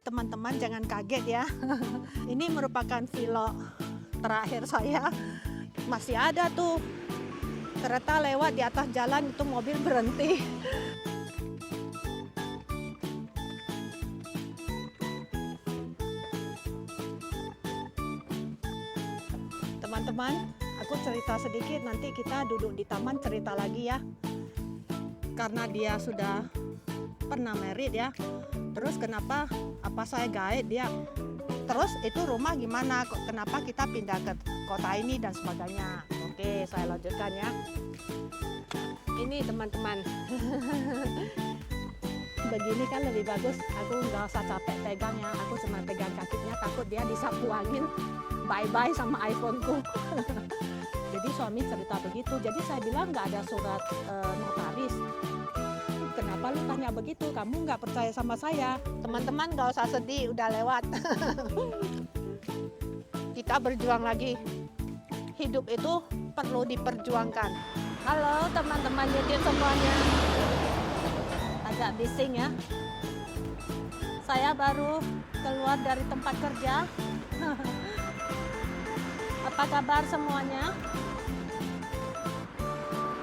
teman-teman jangan kaget ya. Ini merupakan vlog terakhir saya. Masih ada tuh kereta lewat di atas jalan, itu mobil berhenti. Teman-teman, aku cerita sedikit, nanti kita duduk di taman cerita lagi ya. Karena dia sudah pernah married ya. Terus kenapa saya guide dia? Terus itu rumah gimana? Kenapa kita pindah ke kota ini dan sebagainya. Oke, saya lanjutkan ya. Ini teman-teman. Begini kan lebih bagus. Aku nggak usah capek pegang ya. Aku cuma pegang kakinya, takut dia disapu angin. Bye-bye sama iPhone-ku. Jadi suami cerita begitu. Jadi saya bilang nggak ada surat notaris. Kenapa lu tanya begitu? Kamu nggak percaya sama saya? Teman-teman nggak usah sedih, udah lewat. Kita berjuang lagi. Hidup itu perlu diperjuangkan. Halo teman-teman YouTube semuanya. Agak bising ya. Saya baru keluar dari tempat kerja. Apa kabar semuanya?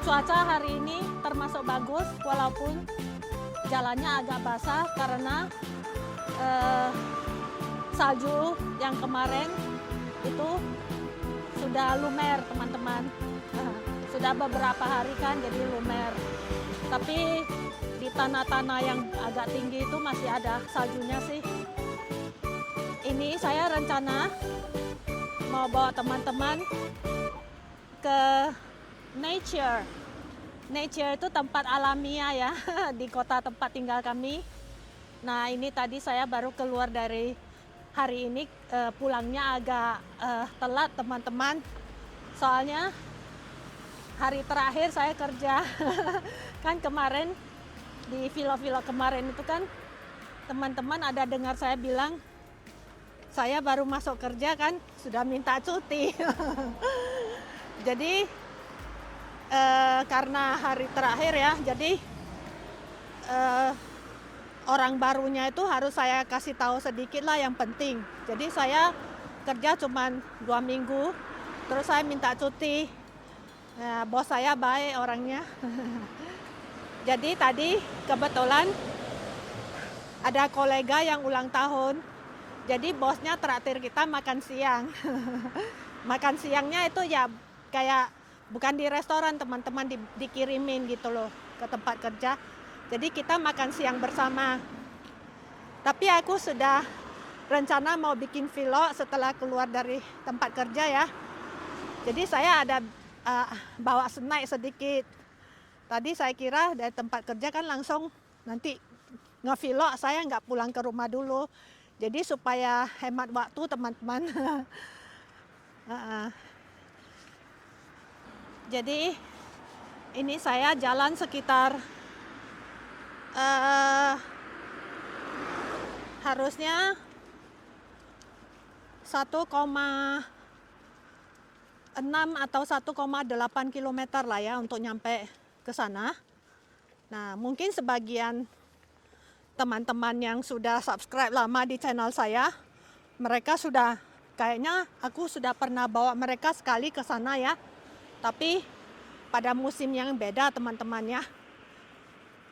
Cuaca hari ini termasuk bagus walaupun jalannya agak basah karena salju yang kemarin itu sudah lumer teman-teman. Sudah beberapa hari kan jadi lumer. Tapi di tanah-tanah yang agak tinggi itu masih ada saljunya sih. Ini saya rencana mau bawa teman-teman ke nature. Nature itu tempat alamiah ya di kota tempat tinggal kami. Nah ini tadi saya baru keluar dari hari ini, pulangnya agak telat teman-teman. Soalnya hari terakhir saya kerja. Kan kemarin di vlog-vlog kemarin itu kan teman-teman ada dengar saya bilang saya baru masuk kerja kan sudah minta cuti. Jadi karena hari terakhir ya, jadi orang barunya itu harus saya kasih tahu sedikit lah yang penting. Jadi saya kerja cuma 2 minggu, terus saya minta cuti. Bos saya baik orangnya. Jadi tadi kebetulan ada kolega yang ulang tahun. Jadi bosnya traktir kita makan siang. Makan siangnya itu ya kayak bukan di restoran teman-teman, dikirimin gitu loh ke tempat kerja. Jadi kita makan siang bersama. Tapi aku sudah rencana mau bikin vlog setelah keluar dari tempat kerja ya. Jadi saya ada bawa snack sedikit. Tadi saya kira dari tempat kerja kan langsung nanti nge-vlog, saya nggak pulang ke rumah dulu. Jadi supaya hemat waktu teman-teman. Jadi ini saya jalan sekitar harusnya 1,6 atau 1,8 km lah ya untuk nyampe ke sana. Nah mungkin sebagian teman-teman yang sudah subscribe lama di channel saya, mereka sudah, kayaknya aku sudah pernah bawa mereka sekali ke sana ya. Tapi pada musim yang beda teman-teman ya.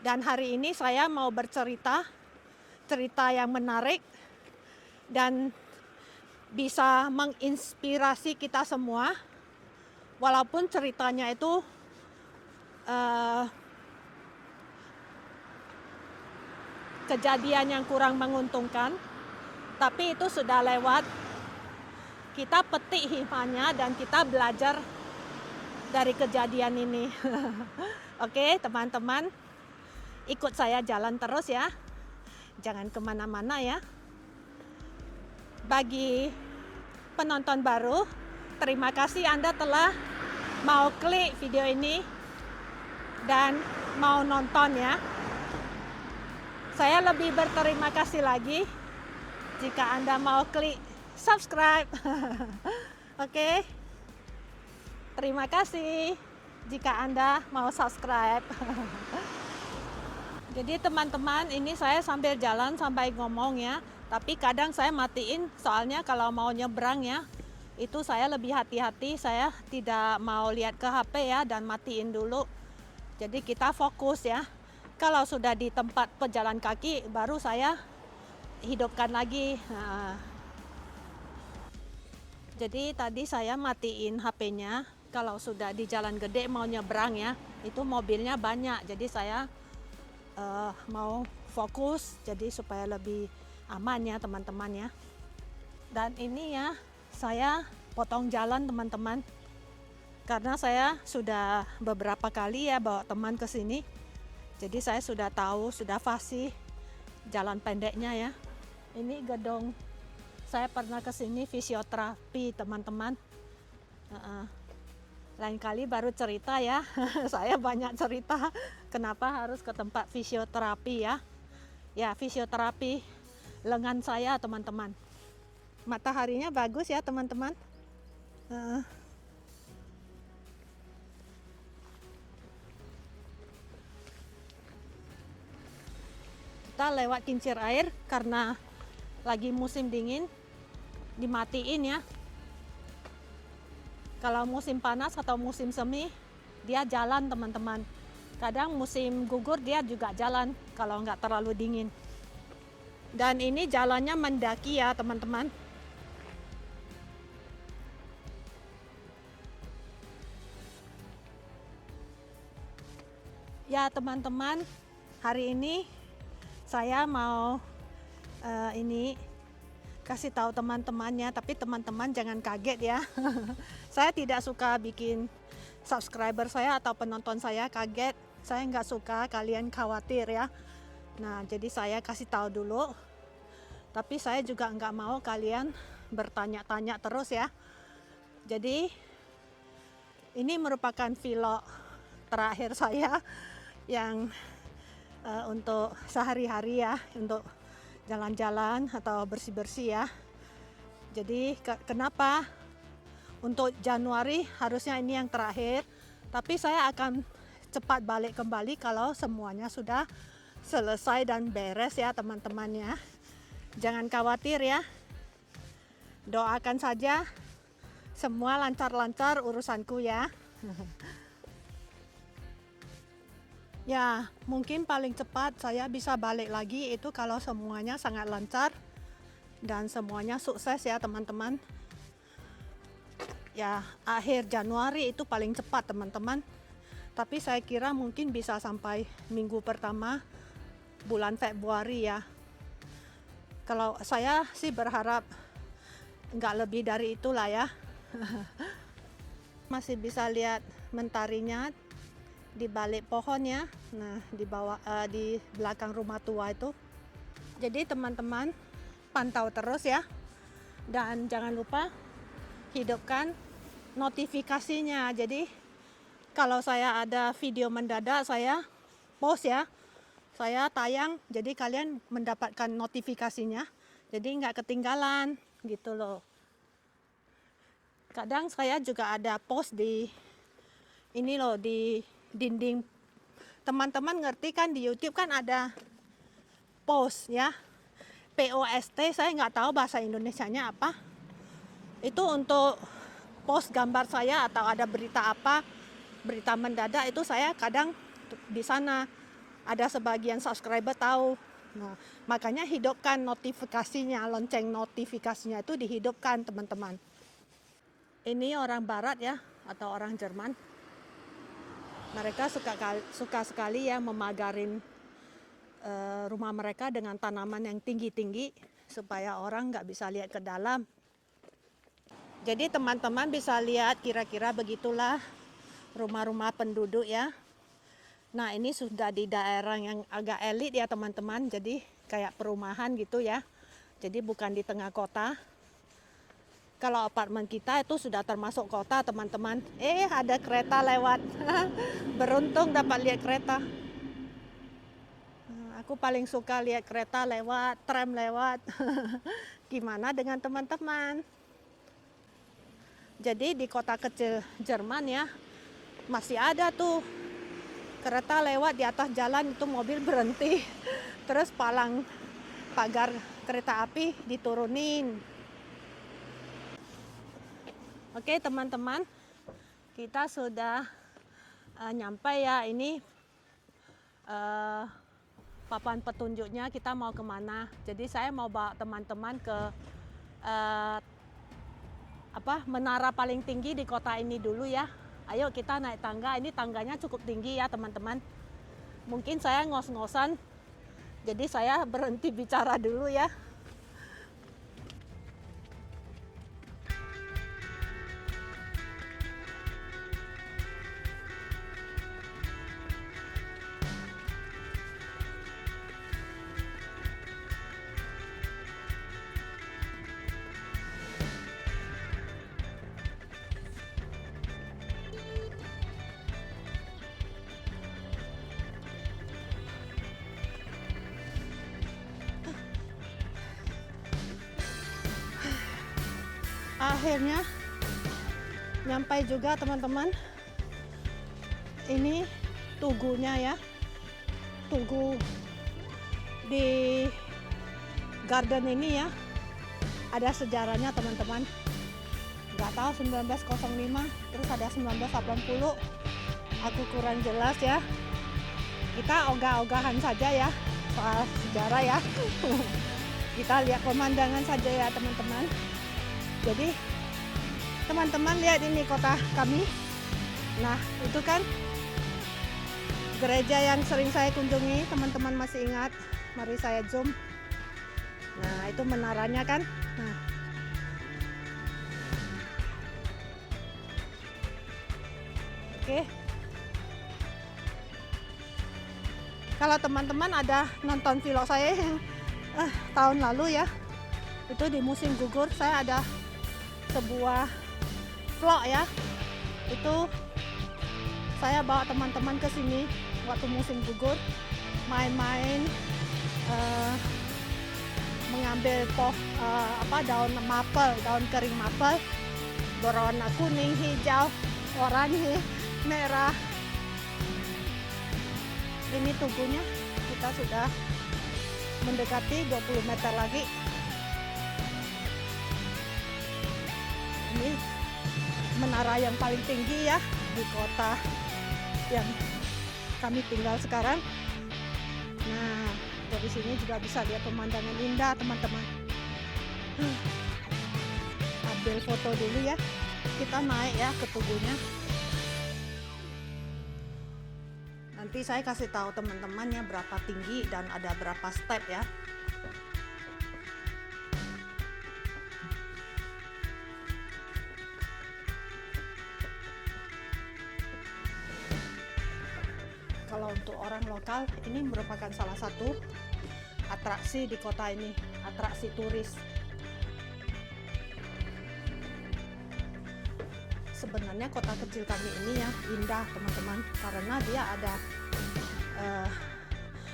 Dan hari ini saya mau bercerita, cerita yang menarik dan bisa menginspirasi kita semua. Walaupun ceritanya itu kejadian yang kurang menguntungkan, tapi itu sudah lewat. Kita petik hikmahnya dan kita belajar dari kejadian ini. Oke teman-teman, ikut saya jalan terus ya, jangan kemana-mana ya. Bagi penonton baru, terima kasih Anda telah mau klik video ini dan mau nonton ya. Saya lebih berterima kasih lagi jika Anda mau klik subscribe. Oke. Terima kasih jika Anda mau subscribe. Jadi teman-teman, ini saya sambil jalan sampai ngomong ya. Tapi kadang saya matiin, soalnya kalau mau nyebrang ya, itu saya lebih hati-hati, saya tidak mau lihat ke HP ya, dan matiin dulu. Jadi kita fokus ya. Kalau sudah di tempat pejalan kaki, baru saya hidupkan lagi. Nah, jadi tadi saya matiin HP-nya. Kalau sudah di jalan gede mau nyebrang ya, itu mobilnya banyak. Jadi saya mau fokus, jadi supaya lebih aman ya teman-teman ya. Dan ini ya, saya potong jalan teman-teman. Karena saya sudah beberapa kali ya bawa teman ke sini. Jadi saya sudah tahu, sudah fasih jalan pendeknya ya. Ini gedung, saya pernah ke sini fisioterapi teman-teman. Lain kali baru cerita ya. Saya banyak cerita kenapa harus ke tempat fisioterapi ya. Ya, fisioterapi lengan saya teman-teman. Mataharinya bagus ya teman-teman. Kita lewat kincir air karena lagi musim dingin, dimatiin ya. Kalau musim panas atau musim semi, dia jalan teman-teman. Kadang musim gugur dia juga jalan kalau nggak terlalu dingin. Dan ini jalannya mendaki ya teman-teman. Ya teman-teman, hari ini saya mau ini kasih tahu teman-temannya, tapi teman-teman jangan kaget ya. Saya tidak suka bikin subscriber saya atau penonton saya kaget. Saya nggak suka kalian khawatir ya. Nah, jadi saya kasih tahu dulu. Tapi saya juga nggak mau kalian bertanya-tanya terus ya. Jadi ini merupakan vlog terakhir saya yang untuk sehari-hari ya, untuk jalan-jalan atau bersih-bersih ya. Jadi kenapa untuk Januari harusnya ini yang terakhir, tapi saya akan cepat balik kembali kalau semuanya sudah selesai dan beres ya teman-teman ya. Jangan khawatir ya, doakan saja semua lancar-lancar urusanku ya. Ya, mungkin paling cepat saya bisa balik lagi itu kalau semuanya sangat lancar dan semuanya sukses ya teman-teman. Ya, akhir Januari itu paling cepat teman-teman. Tapi saya kira mungkin bisa sampai minggu pertama bulan Februari ya. Kalau saya sih berharap nggak lebih dari itulah ya. Masih bisa lihat mentarinya di balik pohonnya, nah di bawah di belakang rumah tua itu. Jadi teman-teman pantau terus ya, dan jangan lupa hidupkan notifikasinya. Jadi kalau saya ada video mendadak saya post ya, saya tayang, jadi kalian mendapatkan notifikasinya, jadi nggak ketinggalan gitu loh. Kadang saya juga ada post di ini loh, di dinding. Teman-teman ngerti kan di YouTube kan ada post ya, POST, saya nggak tahu bahasa Indonesianya apa. Itu untuk post gambar saya atau ada berita apa, berita mendadak, itu saya kadang di sana. Ada sebagian subscriber tahu. Nah, makanya hidupkan notifikasinya, lonceng notifikasinya itu dihidupkan teman-teman. Ini orang Barat ya, atau orang Jerman. Mereka suka sekali ya memagarin rumah mereka dengan tanaman yang tinggi-tinggi supaya orang nggak bisa lihat ke dalam. Jadi teman-teman bisa lihat kira-kira begitulah rumah-rumah penduduk ya. Nah, ini sudah di daerah yang agak elit ya teman-teman. Jadi kayak perumahan gitu ya. Jadi bukan di tengah kota. Kalau apartemen kita itu sudah termasuk kota teman-teman. Ada kereta lewat. Beruntung dapat lihat kereta. Aku paling suka lihat kereta lewat, tram lewat. Gimana dengan teman-teman? Jadi di kota kecil Jerman ya, masih ada tuh kereta lewat di atas jalan, itu mobil berhenti. Terus palang pagar kereta api diturunin. Oke teman-teman, kita sudah nyampe ya. Ini papan petunjuknya kita mau kemana. Jadi saya mau bawa teman-teman ke menara paling tinggi di kota ini dulu ya. Ayo kita naik tangga. Ini tangganya cukup tinggi ya teman-teman. Mungkin saya ngos-ngosan, jadi saya berhenti bicara dulu ya. Akhirnya nyampe juga teman-teman. Ini tugunya ya, tugu di garden ini ya. Ada sejarahnya teman-teman. Nggak tahu 1905, terus ada 1980. Aku kurang jelas ya. Kita ogah-ogahan saja ya soal sejarah ya. Kita lihat pemandangan saja ya teman-teman. Jadi teman-teman lihat ini kota kami. Nah itu kan gereja yang sering saya kunjungi, teman-teman masih ingat? Mari saya zoom. Nah itu menaranya kan. Nah oke. Kalau teman-teman ada nonton vlog saya yang tahun lalu ya, itu di musim gugur saya ada sebuah vlog ya. Itu saya bawa teman-teman ke sini waktu musim gugur, main-main, mengambil daun mapel, daun kering mapel berwarna kuning, hijau, oranye, merah. Ini tugunya, kita sudah mendekati 20 meter lagi. Ini menara yang paling tinggi ya di kota yang kami tinggal sekarang. Nah dari sini juga bisa lihat pemandangan indah teman-teman. Ambil foto dulu ya. Kita naik ya ke tugunya. Nanti saya kasih tahu teman-teman ya berapa tinggi dan ada berapa step ya. Kalau untuk orang lokal, ini merupakan salah satu atraksi di kota ini, atraksi turis. Sebenarnya kota kecil kami ini ya indah teman-teman, karena dia ada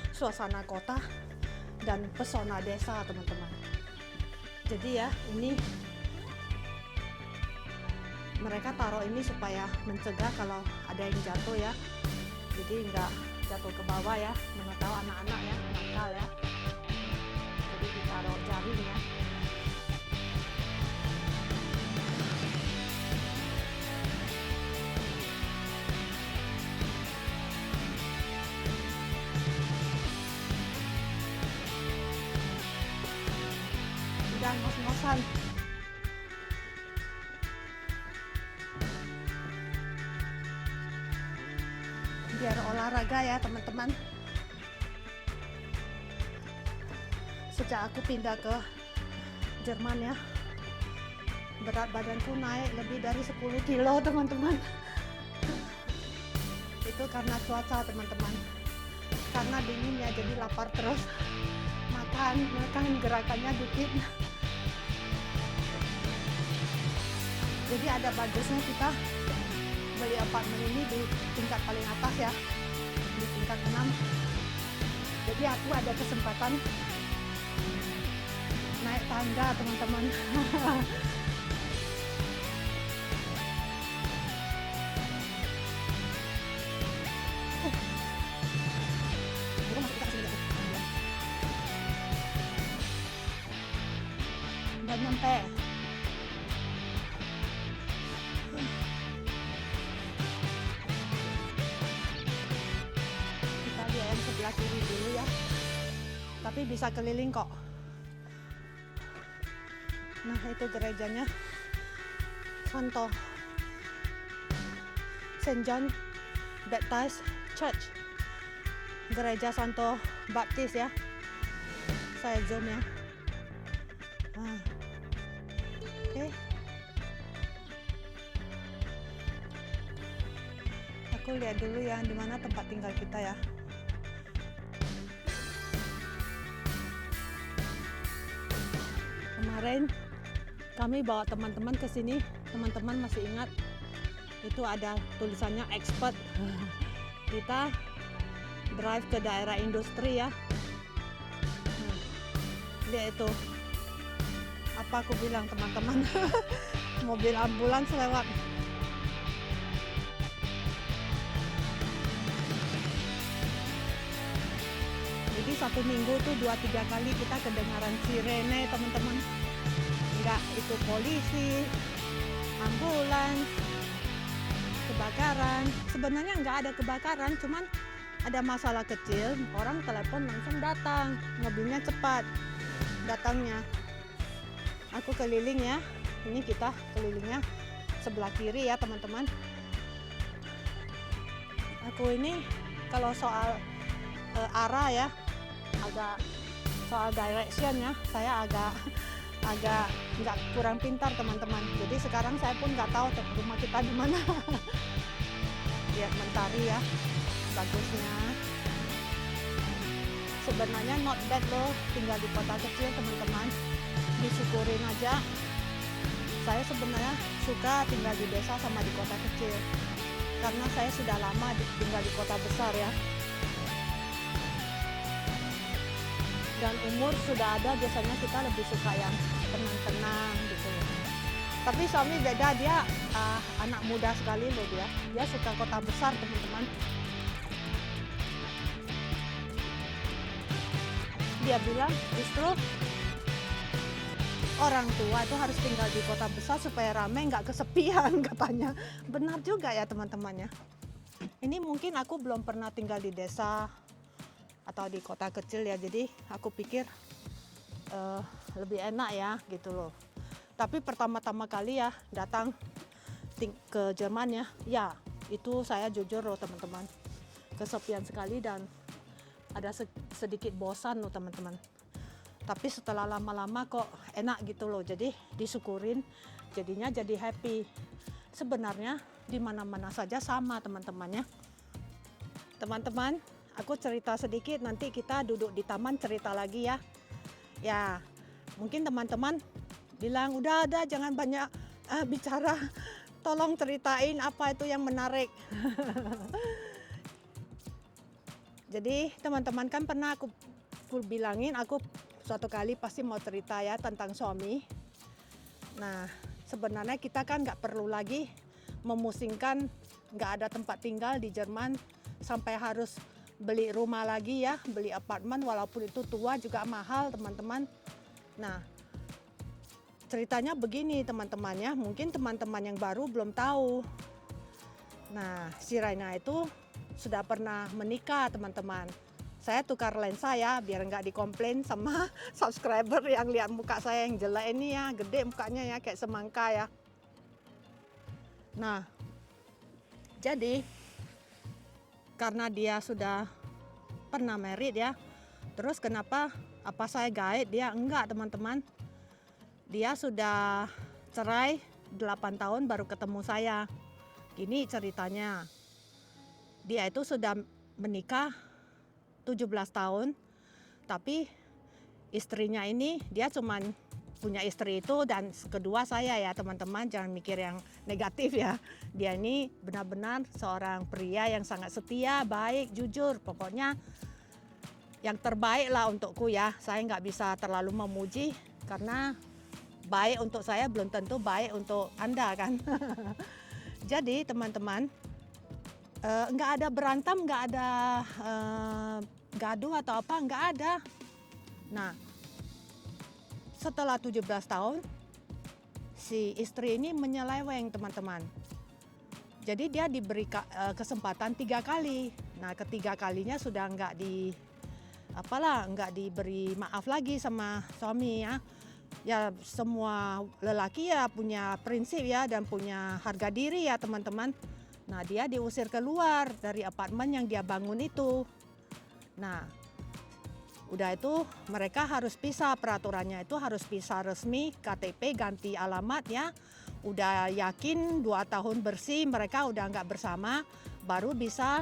suasana kota dan pesona desa teman-teman. Jadi ya ini mereka taruh ini supaya mencegah kalau ada yang jatuh ya. Jadi nggak jatuh ke bawah ya, mana tahu anak-anak ya nakal ya. Jadi ditaruh jaring ya. Udah ngos-ngosan. Biar olahraga ya teman-teman. Sejak aku pindah ke Jerman ya, berat badanku naik lebih dari 10 kilo teman-teman. Itu karena cuaca teman-teman, karena dingin ya, jadi lapar terus, makan gerakannya dikit. Jadi ada bagusnya kita beli apartemen ini di tingkat paling atas ya, di tingkat 6. Jadi aku ada kesempatan naik tangga teman-teman. Udah nyampe. Kita lihat yang sebelah kiri dulu ya. Tapi bisa keliling kok. Nah, itu gerejanya. Santo Saint John Baptist Church. Gereja Santo Baptis ya. Saya zoom ya. Oke. Aku lihat dulu ya di mana tempat tinggal kita ya. Kemarin kami bawa teman-teman ke sini. Teman-teman masih ingat itu ada tulisannya expert. Kita drive ke daerah industri ya. Lihat itu. Apa aku bilang teman-teman? Mobil ambulans lewat. Jadi satu minggu tuh 2-3 kali kita kedengaran sirene teman-teman. Enggak itu polisi, ambulans, kebakaran. Sebenarnya enggak ada kebakaran, cuman ada masalah kecil, orang telepon langsung datang, mobilnya cepat datangnya. Aku keliling ya, ini kita kelilingnya sebelah kiri ya teman-teman. Aku ini kalau soal arah ya, agak soal direction ya, saya agak nggak kurang pintar teman-teman. Jadi sekarang saya pun nggak tahu rumah kita di mana. Lihat Mentari ya, bagusnya. Sebenarnya not bad loh tinggal di kota kecil teman-teman. Disyukurin aja. Saya sebenarnya suka tinggal di desa sama di kota kecil. Karena saya sudah lama tinggal di kota besar ya. Dan umur sudah ada, biasanya kita lebih suka yang tenang-tenang gitu. Tapi suami beda, dia anak muda sekali loh dia. Dia suka kota besar teman-teman. Dia bilang justru orang tua itu harus tinggal di kota besar supaya ramai, nggak kesepian katanya. Benar juga ya teman-temannya. Ini mungkin aku belum pernah tinggal di desa atau di kota kecil ya, jadi aku pikir lebih enak ya gitu loh. Tapi pertama-tama kali ya datang ke Jerman ya itu saya jujur loh teman-teman, kesepian sekali dan ada sedikit bosan loh teman-teman. Tapi setelah lama-lama kok enak gitu loh, jadi disyukurin, jadinya jadi happy. Sebenarnya di mana-mana saja sama teman-temannya. Teman-teman, aku cerita sedikit, nanti kita duduk di taman cerita lagi ya. Ya, mungkin teman-teman bilang, udah jangan banyak bicara, tolong ceritain apa itu yang menarik. Jadi teman-teman kan pernah aku bilangin, aku suatu kali pasti mau cerita ya tentang suami. Nah, sebenarnya kita kan nggak perlu lagi memusingkan, nggak ada tempat tinggal di Jerman sampai harus beli rumah lagi ya, beli apartemen, walaupun itu tua juga mahal teman-teman. Nah, ceritanya begini teman-teman ya, mungkin teman-teman yang baru belum tahu. Nah, si Raina itu sudah pernah menikah teman-teman. Saya tukar lensa ya, biar nggak dikomplain sama subscriber yang lihat muka saya yang jelek ini ya, gede mukanya ya, kayak semangka ya. Nah, jadi karena dia sudah pernah married ya, terus kenapa apa saya guide dia? Enggak teman-teman, dia sudah cerai 8 tahun baru ketemu saya. Gini ceritanya, dia itu sudah menikah 17 tahun, tapi istrinya ini dia cuman punya istri itu dan kedua saya ya teman-teman, jangan mikir yang negatif ya. Dia ini benar-benar seorang pria yang sangat setia, baik, jujur, pokoknya yang terbaik lah untukku ya. Saya nggak bisa terlalu memuji karena baik untuk saya belum tentu baik untuk Anda kan. Jadi teman-teman, nggak ada berantem, nggak ada gaduh atau apa, nggak ada. Nah, setelah 17 tahun, si istri ini menyeleweng, teman-teman. Jadi dia diberi kesempatan 3 kali. Nah, ketiga kalinya sudah nggak diberi maaf lagi sama suami ya. Ya semua lelaki ya punya prinsip ya dan punya harga diri ya, teman-teman. Nah, dia diusir keluar dari apartemen yang dia bangun itu. Nah, udah itu mereka harus pisah, peraturannya itu harus pisah resmi, KTP ganti alamat ya. Udah yakin 2 tahun bersih mereka udah nggak bersama, baru bisa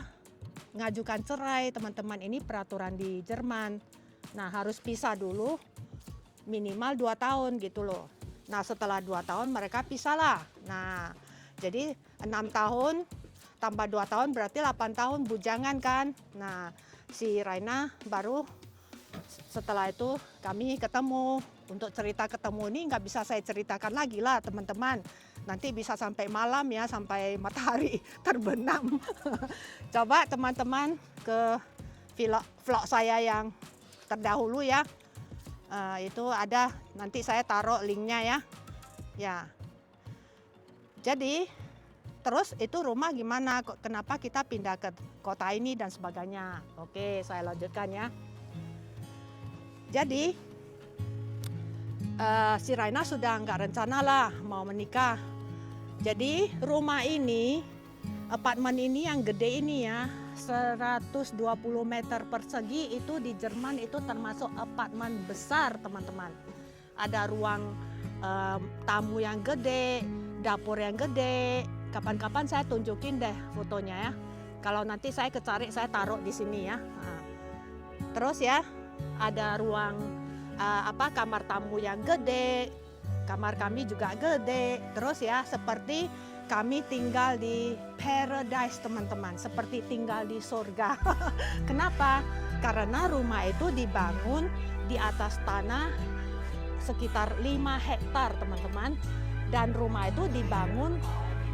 ngajukan cerai, teman-teman. Ini peraturan di Jerman. Nah, harus pisah dulu minimal 2 tahun gitu loh. Nah, setelah 2 tahun mereka pisah lah. Nah, jadi 6 tahun tambah 2 tahun berarti 8 tahun bujangan kan. Nah, si Raina baru setelah itu kami ketemu. Untuk cerita ketemu ini nggak bisa saya ceritakan lagi lah, teman-teman. Nanti bisa sampai malam ya, sampai matahari terbenam. Coba teman-teman ke vlog saya yang terdahulu ya. Itu ada, nanti saya taruh linknya ya. Ya. Jadi terus itu rumah gimana? Kenapa kita pindah ke kota ini dan sebagainya. Oke, saya lanjutkan ya. Jadi si Raina sudah nggak rencana lah mau menikah. Jadi rumah ini, apartemen ini yang gede ini ya, 120 meter persegi itu di Jerman itu termasuk apartemen besar, teman-teman. Ada ruang tamu yang gede, dapur yang gede. Kapan-kapan saya tunjukin deh fotonya ya. Kalau nanti saya kecari, saya taruh di sini ya. Nah, terus ya ada ruang kamar tamu yang gede, kamar kami juga gede. Terus ya seperti kami tinggal di paradise, teman-teman, seperti tinggal di surga. Kenapa? Karena rumah itu dibangun di atas tanah sekitar 5 hektar, teman-teman. Dan rumah itu dibangun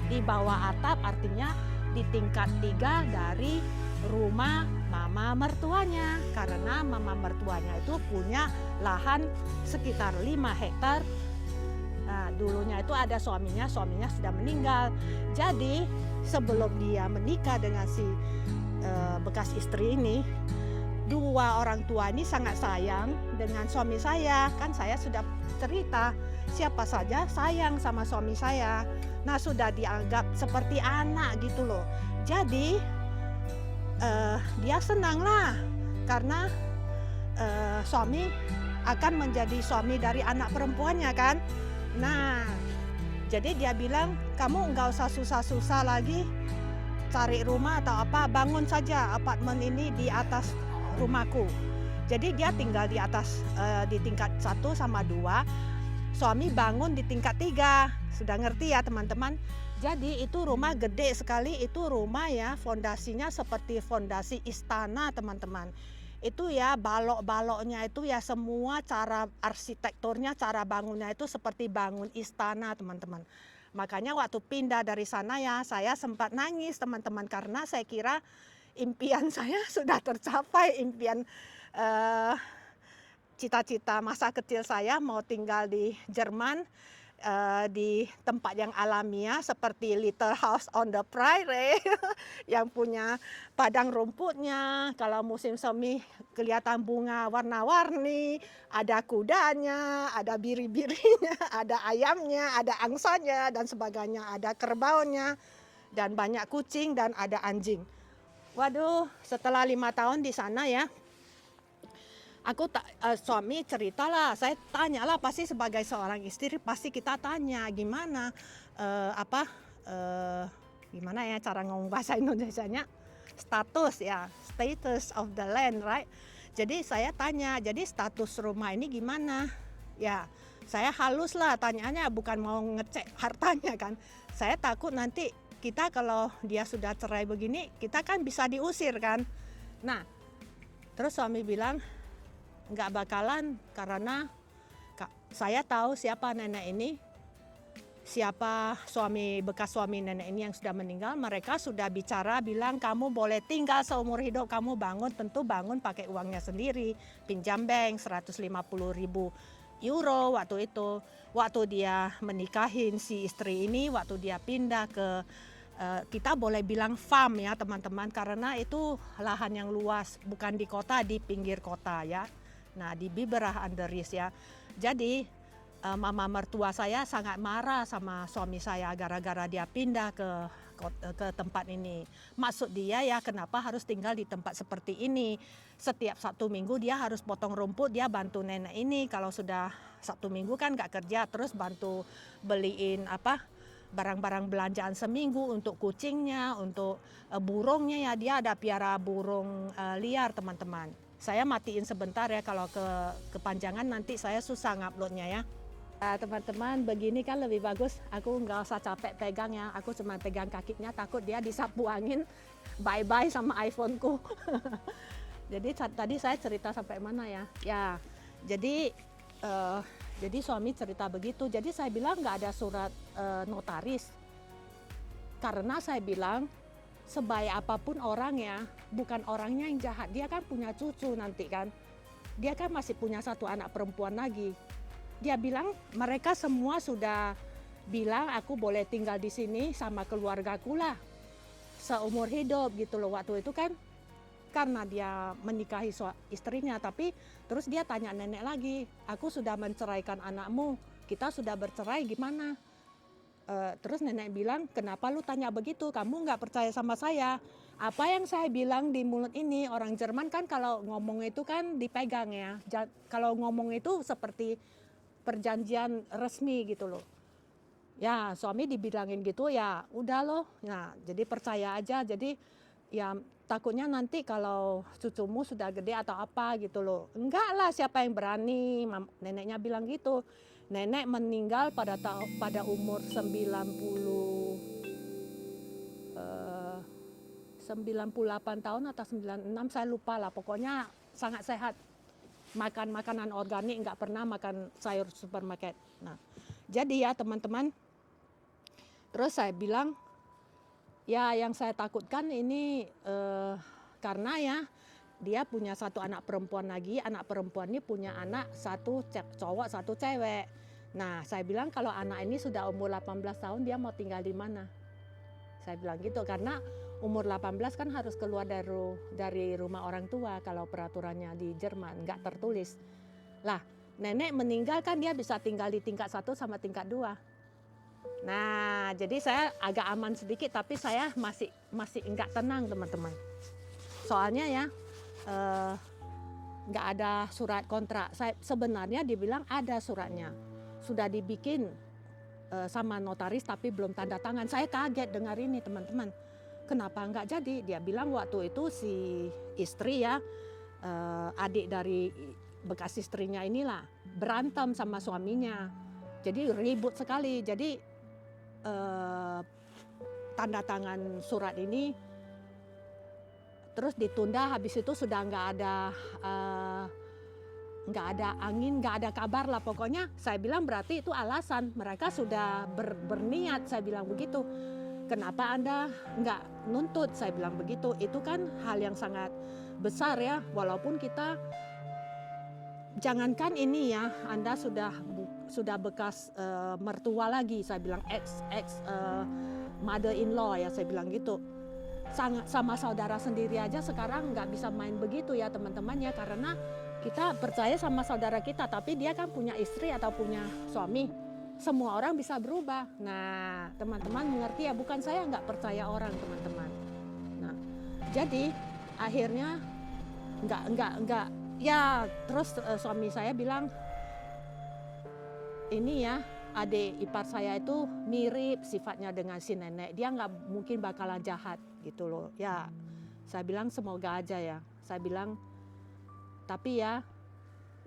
di bawah atap, artinya di tingkat 3 dari rumah mama mertuanya. Karena mama mertuanya itu punya lahan sekitar 5 hektar. Nah, dulunya itu ada suaminya sudah meninggal. Jadi sebelum dia menikah dengan si bekas istri ini, dua orang tua ini sangat sayang dengan suami saya. Kan saya sudah cerita, siapa saja sayang sama suami saya. Nah, sudah dianggap seperti anak gitu loh. Jadi dia senang lah karena suami akan menjadi suami dari anak perempuannya kan. Nah, jadi dia bilang, kamu nggak usah susah-susah lagi cari rumah atau apa, bangun saja apartemen ini di atas rumahku. Jadi dia tinggal di atas di tingkat 1 sama 2, suami bangun di tingkat 3. Sudah ngerti ya teman-teman? Jadi itu rumah gede sekali, itu rumah ya fondasinya seperti fondasi istana, teman-teman. Itu ya balok-baloknya itu ya semua cara arsitekturnya, cara bangunnya itu seperti bangun istana, teman-teman. Makanya waktu pindah dari sana ya saya sempat nangis, teman-teman, karena saya kira impian saya sudah tercapai, impian cita-cita masa kecil saya mau tinggal di Jerman, di tempat yang alamiah seperti Little House on the Prairie yang punya padang rumputnya, kalau musim semi kelihatan bunga warna-warni, ada kudanya, ada biri-birinya, ada ayamnya, ada angsanya dan sebagainya, ada kerbaunya dan banyak kucing dan ada anjing. Waduh, setelah 5 tahun di sana ya, aku suami ceritalah, saya tanyalah, pasti sebagai seorang istri pasti kita tanya gimana gimana ya cara ngomong bahasa Indonesianya, status of the land, right? Jadi saya tanya, jadi status rumah ini gimana? Ya, saya halus lah tanyanya, bukan mau ngecek hartanya kan. Saya takut nanti kita kalau dia sudah cerai begini, kita kan bisa diusir kan. Nah, terus suami bilang, nggak bakalan, karena saya tahu siapa nenek ini, siapa bekas suami nenek ini yang sudah meninggal. Mereka sudah bicara bilang kamu boleh tinggal seumur hidup, kamu bangun, tentu bangun pakai uangnya sendiri, pinjam bank 150.000 euro waktu itu. Waktu dia menikahin si istri ini, waktu dia pindah ke kita boleh bilang farm ya teman-teman, karena itu lahan yang luas, bukan di kota, di pinggir kota ya. Nah di Biberach an der Ries ya. Jadi mama mertua saya sangat marah sama suami saya gara-gara dia pindah ke tempat ini. Maksud dia ya kenapa harus tinggal di tempat seperti ini. Setiap Sabtu Minggu dia harus potong rumput, dia bantu nenek ini. Kalau sudah Sabtu Minggu kan nggak kerja, terus bantu beliin barang-barang belanjaan seminggu untuk kucingnya, untuk burungnya ya, dia ada piara burung liar teman-teman. Saya matiin sebentar ya, kalau kepanjangan nanti saya susah nguploadnya ya. Teman-teman, begini kan lebih bagus, aku nggak usah capek pegang ya, aku cuma pegang kakinya, takut dia disapu angin, bye-bye sama iPhone-ku. Jadi tadi saya cerita sampai mana ya? Ya, jadi suami cerita begitu, jadi saya bilang nggak ada surat notaris. Karena saya bilang, sebaik apapun orangnya, bukan orangnya yang jahat, dia kan punya cucu nanti kan. Dia kan masih punya satu anak perempuan lagi. Dia bilang mereka semua sudah bilang aku boleh tinggal di sini sama keluargaku lah seumur hidup gitu loh waktu itu kan, karena dia menikahi istrinya. Tapi terus dia tanya nenek lagi, aku sudah menceraikan anakmu, kita sudah bercerai gimana? Terus nenek bilang, kenapa lu tanya begitu, kamu nggak percaya sama saya? Apa yang saya bilang di mulut ini, orang Jerman kan kalau ngomong itu kan dipegang ya. Kalau ngomong itu seperti perjanjian resmi gitu loh. Ya suami dibilangin gitu ya udah loh. Nah jadi percaya aja, jadi ya takutnya nanti kalau cucumu sudah gede atau apa gitu loh. Enggak lah, siapa yang berani, neneknya bilang gitu. Nenek meninggal pada umur 98 tahun atau 96, saya lupa lah. Pokoknya sangat sehat. Makan makanan organik, nggak pernah makan sayur supermarket. Nah, jadi ya teman-teman, terus saya bilang, ya yang saya takutkan ini karena ya dia punya satu anak perempuan lagi, anak perempuan ini punya anak satu cowok satu cewek. Nah saya bilang kalau anak ini sudah umur 18 tahun dia mau tinggal di mana? Saya bilang gitu karena umur 18 kan harus keluar dari rumah orang tua kalau peraturannya di Jerman, nggak tertulis. Lah nenek meninggal kan dia bisa tinggal di tingkat 1 sama tingkat 2. Nah jadi saya agak aman sedikit, tapi saya masih nggak tenang teman-teman. Soalnya ya nggak ada surat kontrak. Saya sebenarnya dibilang ada suratnya, sudah dibikin sama notaris tapi belum tanda tangan. Saya kaget dengar ini teman-teman. Kenapa nggak jadi? Dia bilang waktu itu si istri ya, adik dari bekas istrinya inilah berantem sama suaminya. Jadi ribut sekali. Jadi tanda tangan surat ini terus ditunda, habis itu sudah nggak ada angin, nggak ada kabar lah pokoknya. Saya bilang berarti itu alasan mereka sudah berniat, saya bilang begitu. Kenapa Anda nggak nuntut, saya bilang begitu. Itu kan hal yang sangat besar ya, walaupun kita jangankan ini ya, Anda sudah bekas mertua lagi, saya bilang ex mother in law ya, saya bilang gitu. Sama saudara sendiri aja sekarang nggak bisa main begitu ya teman-teman ya, karena kita percaya sama saudara kita, tapi dia kan punya istri atau punya suami. Semua orang bisa berubah. Nah teman-teman mengerti ya, bukan saya nggak percaya orang teman-teman. Nah jadi akhirnya nggak ya, terus suami saya bilang ini ya, adik ipar saya itu mirip sifatnya dengan si nenek, dia nggak mungkin bakalan jahat gitu loh. Ya saya bilang semoga aja ya, saya bilang tapi ya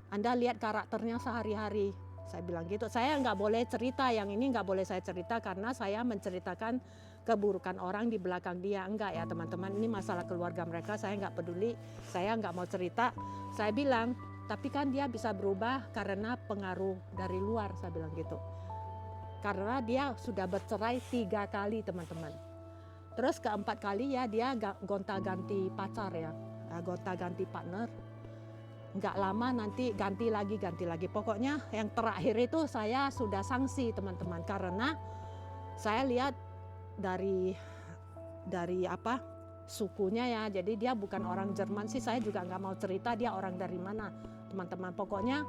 Anda lihat karakternya sehari-hari, saya bilang gitu. Saya nggak boleh cerita, yang ini nggak boleh saya cerita karena saya menceritakan keburukan orang di belakang dia, enggak ya teman-teman, ini masalah keluarga mereka, saya nggak peduli, saya nggak mau cerita. Saya bilang tapi kan dia bisa berubah karena pengaruh dari luar, saya bilang gitu. Karena dia sudah bercerai 3 kali teman-teman. Terus keempat kali ya dia gonta-ganti pacar ya, gonta-ganti partner. nggak lama nanti ganti lagi. Pokoknya yang terakhir itu saya sudah sanksi teman-teman, karena saya lihat dari apa sukunya ya. Jadi dia bukan orang Jerman sih, saya juga nggak mau cerita dia orang dari mana teman-teman. Pokoknya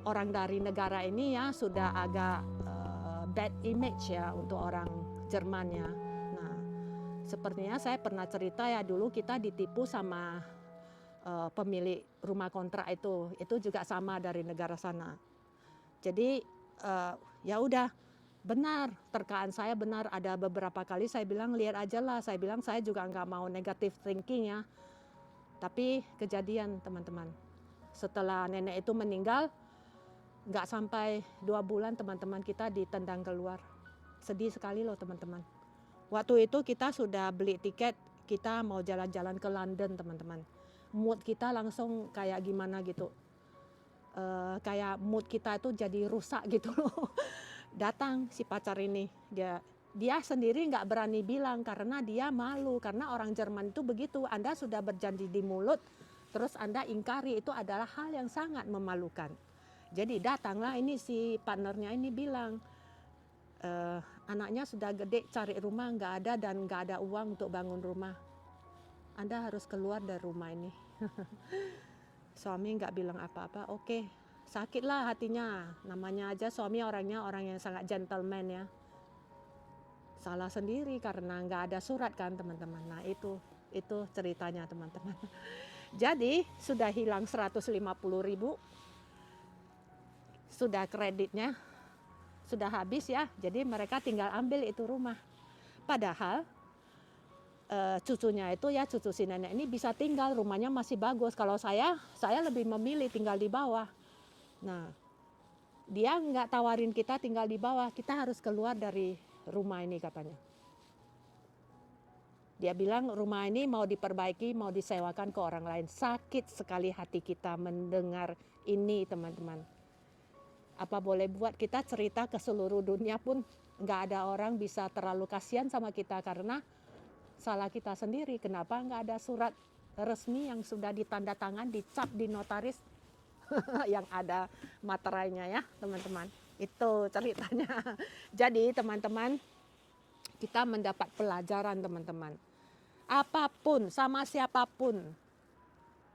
orang dari negara ini ya sudah agak bad image ya untuk orang Jerman ya. Nah, sepertinya saya pernah cerita ya, dulu kita ditipu sama pemilik rumah kontrak itu juga sama dari negara sana. Jadi ya udah, benar, terkaan saya benar. Ada beberapa kali saya bilang lihat aja lah, saya bilang saya juga nggak mau negative thinking ya. Tapi kejadian teman-teman, setelah nenek itu meninggal, nggak sampai 2 bulan teman-teman kita ditendang keluar. Sedih sekali loh teman-teman. Waktu itu kita sudah beli tiket, kita mau jalan-jalan ke London teman-teman. Mood kita langsung kayak gimana gitu. Kayak mood kita itu jadi rusak gitu loh. Datang si pacar ini, dia sendiri nggak berani bilang karena dia malu, karena orang Jerman itu begitu, Anda sudah berjanji di mulut terus Anda ingkari, itu adalah hal yang sangat memalukan. Jadi datanglah ini si partnernya ini bilang, anaknya sudah gede, cari rumah nggak ada dan nggak ada uang untuk bangun rumah, Anda harus keluar dari rumah ini. Suami nggak bilang apa-apa, oke. Sakitlah hatinya, namanya aja suami orangnya orang yang sangat gentleman ya. Salah sendiri karena nggak ada surat kan teman-teman. Nah itu ceritanya teman-teman. Jadi sudah hilang 150.000, sudah kreditnya sudah habis ya. Jadi mereka tinggal ambil itu rumah. Padahal cucunya itu ya, cucu si nenek ini bisa tinggal, rumahnya masih bagus. Kalau saya lebih memilih tinggal di bawah. Nah, dia nggak tawarin kita tinggal di bawah, kita harus keluar dari rumah ini katanya. Dia bilang rumah ini mau diperbaiki, mau disewakan ke orang lain. Sakit sekali hati kita mendengar ini teman-teman. Apa boleh buat, kita cerita ke seluruh dunia pun nggak ada orang bisa terlalu kasihan sama kita karena salah kita sendiri. Kenapa nggak ada surat resmi yang sudah ditanda tangan, dicap di notaris yang ada materainya ya teman-teman. Itu ceritanya. Jadi teman-teman, kita mendapat pelajaran teman-teman. Apapun sama siapapun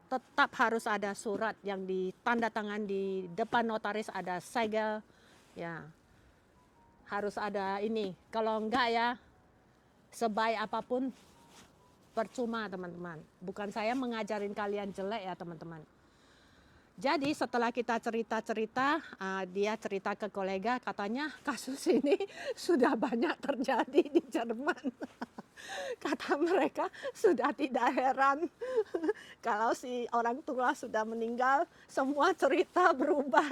tetap harus ada surat yang ditanda tangan di depan notaris, ada segel ya. Harus ada ini. Kalau enggak ya sebaik apapun percuma teman-teman. Bukan saya mengajarin kalian jelek ya teman-teman. Jadi setelah kita cerita-cerita, dia cerita ke kolega, katanya kasus ini sudah banyak terjadi di Jerman. Kata mereka sudah tidak heran kalau si orang tua sudah meninggal, semua cerita berubah.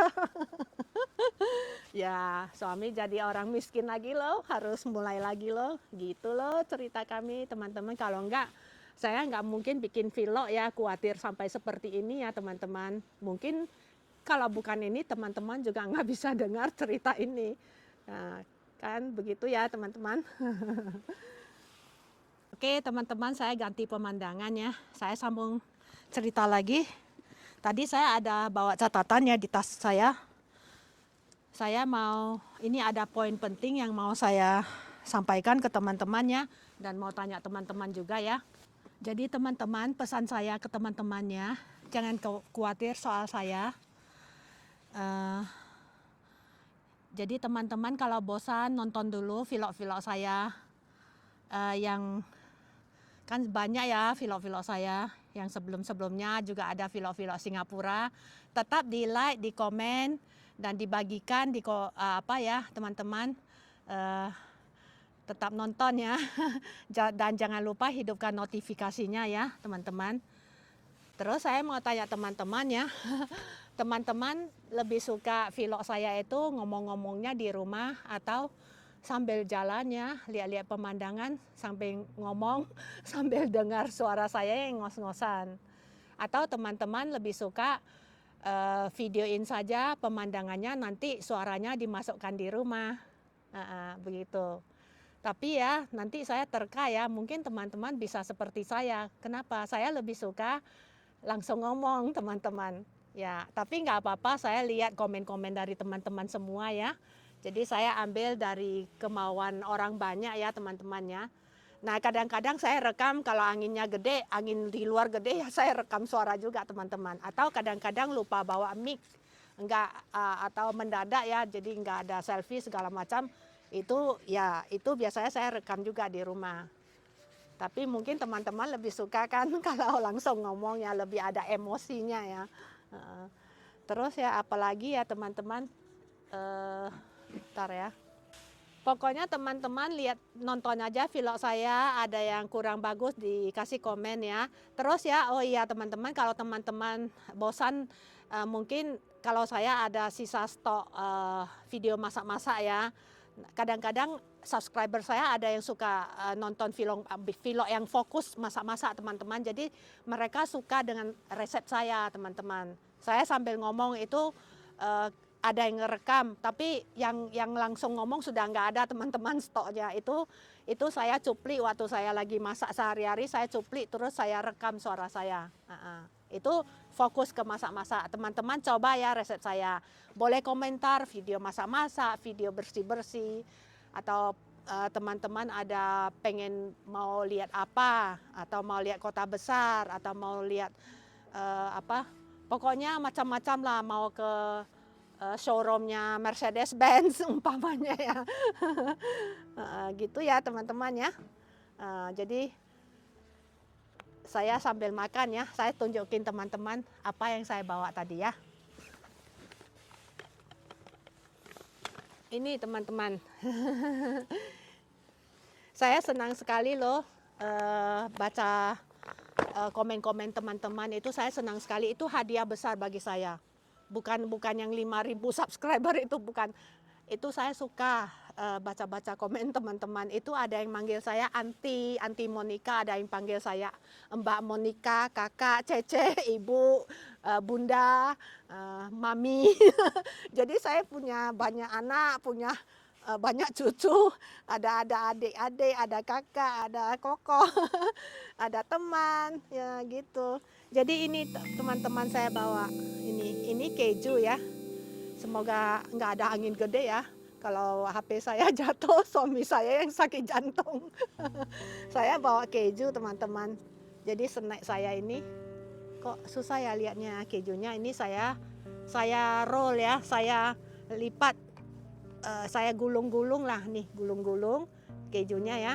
Ya suami jadi orang miskin lagi loh, harus mulai lagi loh, gitu loh cerita kami teman-teman. Kalau enggak, saya nggak mungkin bikin vlog ya, khawatir sampai seperti ini ya teman-teman. Mungkin kalau bukan ini teman-teman juga nggak bisa dengar cerita ini. Nah, kan begitu ya teman-teman. Oke teman-teman, saya ganti pemandangan ya. Saya sambung cerita lagi. Tadi saya ada bawa catatan ya di tas saya. Saya mau, ini ada poin penting yang mau saya sampaikan ke teman-temannya dan mau tanya teman-teman juga ya. Jadi teman-teman, pesan saya ke teman-temannya, jangan khawatir soal saya. Jadi teman-teman kalau bosan nonton dulu vlog-vlog saya, yang kan banyak ya vlog-vlog saya, yang sebelum-sebelumnya juga ada vlog-vlog Singapura. Tetap di like, di komen, dan dibagikan di apa ya teman-teman. Tetap nonton ya. Dan jangan lupa hidupkan notifikasinya ya teman-teman. Terus saya mau tanya teman-teman ya. Teman-teman lebih suka vlog saya itu ngomong-ngomongnya di rumah atau sambil jalan ya, lihat-lihat pemandangan sambil ngomong, sambil dengar suara saya yang ngos-ngosan. Atau teman-teman lebih suka videoin saja pemandangannya, nanti suaranya dimasukkan di rumah. Begitu. Tapi ya nanti saya terka ya, mungkin teman-teman bisa seperti saya. Kenapa? Saya lebih suka langsung ngomong teman-teman. Ya, tapi nggak apa-apa, saya lihat komen-komen dari teman-teman semua ya. Jadi saya ambil dari kemauan orang banyak ya teman-temannya. Nah kadang-kadang saya rekam kalau anginnya gede, angin di luar gede ya saya rekam suara juga teman-teman. Atau kadang-kadang lupa bawa mic, enggak atau mendadak ya, jadi nggak ada selfie segala macam. Itu ya itu biasanya saya rekam juga di rumah. Tapi mungkin teman-teman lebih suka kan kalau langsung ngomong ya, lebih ada emosinya ya. Terus ya apalagi ya teman-teman, bentar ya. Pokoknya teman-teman lihat nonton aja vlog saya, ada yang kurang bagus dikasih komen ya. Terus ya, oh iya teman-teman, kalau teman-teman bosan mungkin kalau saya ada sisa stok video masak-masak ya. Kadang-kadang subscriber saya ada yang suka nonton vlog yang fokus masak-masak teman-teman. Jadi mereka suka dengan resep saya teman-teman. Saya sambil ngomong itu ada yang ngerekam, tapi yang langsung ngomong sudah nggak ada teman-teman stoknya. Itu saya cuplik waktu saya lagi masak sehari-hari, saya cuplik terus saya rekam suara saya. Itu fokus ke masak-masak. Teman-teman coba ya resep saya. Boleh komentar video masak-masak, video bersih-bersih, atau teman-teman ada pengen mau lihat apa, atau mau lihat kota besar, atau mau lihat apa, pokoknya macam-macam lah, mau ke showroomnya Mercedes-Benz umpamanya ya. Gitu ya teman-teman ya. Jadi saya sambil makan ya, saya tunjukin teman-teman apa yang saya bawa tadi ya. Ini teman-teman. Saya senang sekali loh baca komen-komen teman-teman itu, saya senang sekali, itu hadiah besar bagi saya. Bukan yang 5.000 subscriber itu bukan. Itu saya suka baca-baca komen teman-teman. Itu ada yang manggil saya Anti Monica, ada yang panggil saya Mbak Monica, kakak, cece, ibu, bunda, mami. Jadi saya punya banyak anak, punya banyak cucu, ada adik-adik, ada kakak, ada koko, ada teman, ya gitu. Jadi ini teman-teman saya bawa, ini keju ya. Semoga nggak ada angin gede ya. Kalau HP saya jatuh, suami saya yang sakit jantung. Saya bawa keju teman-teman. Jadi snack saya ini, kok susah ya lihatnya kejunya. Ini saya roll ya, saya lipat. Saya gulung-gulung lah nih, gulung-gulung kejunya ya.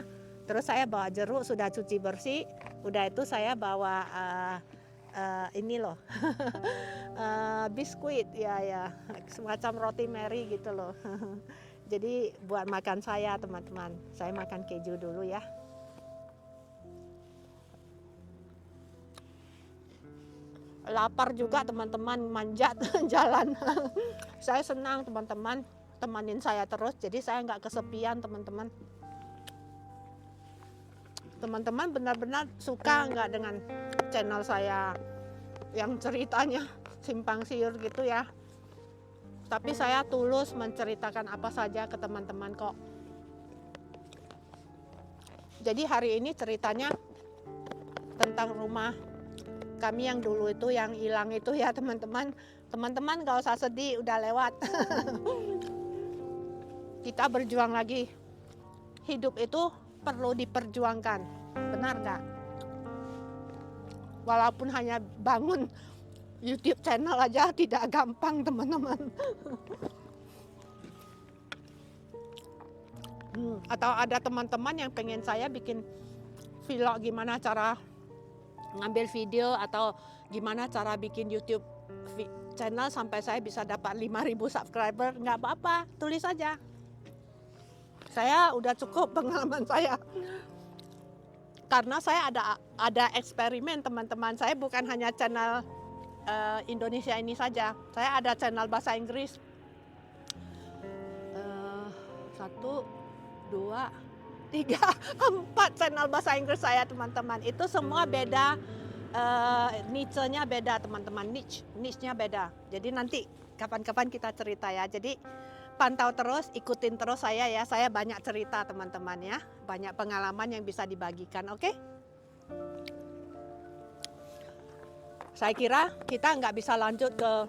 Terus saya bawa jeruk sudah cuci bersih. Udah itu saya bawa ini loh, biskuit ya, semacam roti Mary gitu loh. Jadi buat makan saya teman-teman. Saya makan keju dulu ya. Lapar juga teman-teman, manjat jalan. Saya senang teman-teman temanin saya terus, jadi saya nggak kesepian teman-teman. Teman-teman benar-benar suka nggak dengan channel saya yang ceritanya simpang siur gitu ya. Tapi saya tulus menceritakan apa saja ke teman-teman kok. Jadi hari ini ceritanya tentang rumah kami yang dulu itu, yang hilang itu ya teman-teman. Teman-teman gak usah sedih, udah lewat. Kita berjuang lagi. Hidup itu perlu diperjuangkan, benar gak? Walaupun hanya bangun YouTube channel aja tidak gampang teman-teman. Atau ada teman-teman yang pengen saya bikin vlog gimana cara ngambil video, atau gimana cara bikin YouTube channel sampai saya bisa dapat 5.000 subscriber, nggak apa-apa, tulis aja. Saya udah cukup pengalaman saya. Karena saya ada eksperimen teman-teman. Saya bukan hanya channel Indonesia ini saja. Saya ada channel bahasa Inggris. 1, 2, 3, 4 channel bahasa Inggris saya teman-teman. Itu semua beda, niche-nya beda teman-teman. Niche-nya beda. Jadi nanti kapan-kapan kita cerita ya. Jadi pantau terus, ikutin terus saya ya. Saya banyak cerita teman-teman ya. Banyak pengalaman yang bisa dibagikan, oke? Saya kira kita nggak bisa lanjut ke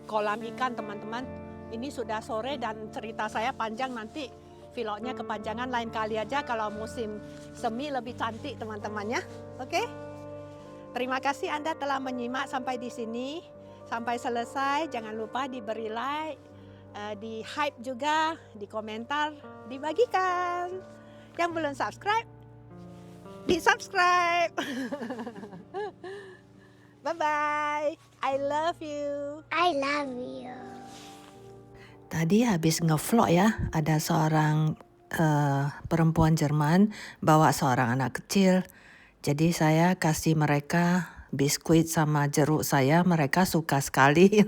kolam ikan teman-teman. Ini sudah sore dan cerita saya panjang, nanti vlognya kepanjangan lain kali aja kalau musim semi lebih cantik teman-teman ya. Oke? Terima kasih Anda telah menyimak sampai di sini. Sampai selesai, jangan lupa diberi like, di hype juga, di komentar, dibagikan. Yang belum subscribe, di subscribe. Bye-bye. I love you. I love you. Tadi habis ngevlog ya, ada seorang perempuan Jerman bawa seorang anak kecil. Jadi saya kasih mereka biskuit sama jeruk saya, mereka suka sekali.